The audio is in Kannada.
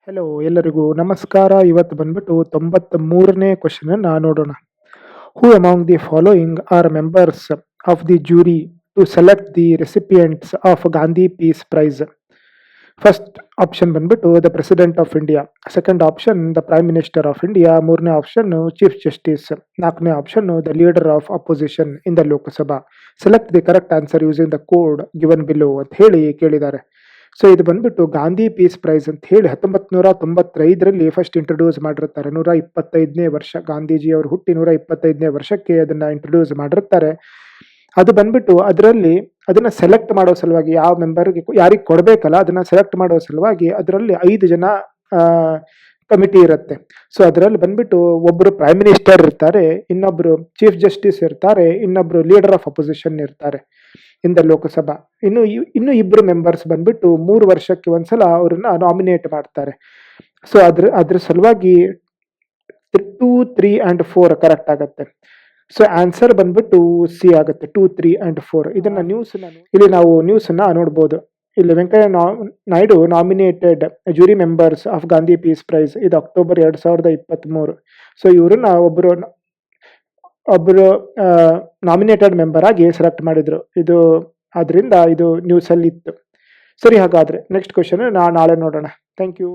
ಹೆಲೋ ಎಲ್ಲರಿಗೂ ನಮಸ್ಕಾರ. ಇವತ್ತು ಬಂದ್ಬಿಟ್ಟು 93ನೇ ಕ್ವಶನ್ ನೋಡೋಣ. Who among the following are members of the jury to select the recipients of Gandhi peace prize? First option ಬಂದ್ಬಿಟ್ಟು the president of India, second option the prime minister of India, ಮೂರನೇ ಆಪ್ಷನ್ ಚೀಫ್ ಜಸ್ಟಿಸ್, ನಾಲ್ಕನೇ ಆಪ್ಷನ್ the leader of opposition in the Lok Sabha. Select the correct answer using the code given below ಅಂತ ಹೇಳಿ ಕೇಳಿದ್ದಾರೆ. ಸೊ ಇದು ಬಂದ್ಬಿಟ್ಟು ಗಾಂಧಿ ಪೀಸ್ ಪ್ರೈಸ್ ಅಂತ ಹೇಳಿ 1995ರಲ್ಲಿ ಫಸ್ಟ್ ಇಂಟ್ರೊಡ್ಯೂಸ್ ಮಾಡಿರ್ತಾರೆ. 125ನೇ ವರ್ಷ ಗಾಂಧೀಜಿ ಅವರು ಹುಟ್ಟಿ 125ನೇ ವರ್ಷಕ್ಕೆ ಅದನ್ನ ಇಂಟ್ರೊಡ್ಯೂಸ್ ಮಾಡಿರ್ತಾರೆ. ಅದು ಬಂದ್ಬಿಟ್ಟು ಅದನ್ನ ಸೆಲೆಕ್ಟ್ ಮಾಡೋ ಸಲುವಾಗಿ ಯಾವ ಮೆಂಬರ್ಗೆ ಯಾರಿಗೆ ಕೊಡಬೇಕಲ್ಲ ಅದನ್ನ ಸೆಲೆಕ್ಟ್ ಮಾಡೋ ಸಲುವಾಗಿ ಅದರಲ್ಲಿ 5 ಜನ ಕಮಿಟಿ ಇರುತ್ತೆ. ಸೊ ಅದರಲ್ಲಿ ಬಂದ್ಬಿಟ್ಟು ಒಬ್ಬರು ಪ್ರೈಮ್ ಮಿನಿಸ್ಟರ್ ಇರ್ತಾರೆ, ಇನ್ನೊಬ್ರು ಚೀಫ್ ಜಸ್ಟಿಸ್ ಇರ್ತಾರೆ, ಇನ್ನೊಬ್ರು ಲೀಡರ್ ಆಫ್ ಅಪೋಸಿಷನ್ ಇರ್ತಾರೆ ಇನ್ ದ ಲೋಕಸಭಾ. ಇನ್ನು ಇಬ್ರು ಮೆಂಬರ್ಸ್ ಬಂದ್ಬಿಟ್ಟು 3 ವರ್ಷಕ್ಕೆ ಒಂದ್ಸಲ ಅವ್ರನ್ನ ನಾಮಿನೇಟ್ ಮಾಡ್ತಾರೆ. ಸೊ ಅದ್ರ ಸಲುವಾಗಿ 2, 3 and 4 ಕರೆಕ್ಟ್ ಆಗುತ್ತೆ. ಸೊ ಆನ್ಸರ್ ಬಂದ್ಬಿಟ್ಟು ಸಿ ಆಗುತ್ತೆ, 2, 3 and 4. ಇದನ್ನ ಇಲ್ಲಿ ನಾವು ನ್ಯೂಸ್ ನೋಡ್ಬೋದು. ಇಲ್ಲಿ Venkaiah Naidu nominated jury members of Gandhi peace prize, ಇದು ಅಕ್ಟೋಬರ್ 2023. ಸೊ ಇವ್ರನ್ನ ಒಬ್ಬರು ನಾಮಿನೇಟೆಡ್ ಮೆಂಬರ್ ಆಗಿ ಸೆಲೆಕ್ಟ್ ಮಾಡಿದ್ರು. ಆದ್ರಿಂದ ಇದು ನ್ಯೂಸ್ ಅಲ್ಲಿ ಇತ್ತು. ಸರಿ, ಹಾಗಾದ್ರೆ ನೆಕ್ಸ್ಟ್ ಕ್ವಶನ್ ನಾಳೆ ನೋಡೋಣ. Thank you.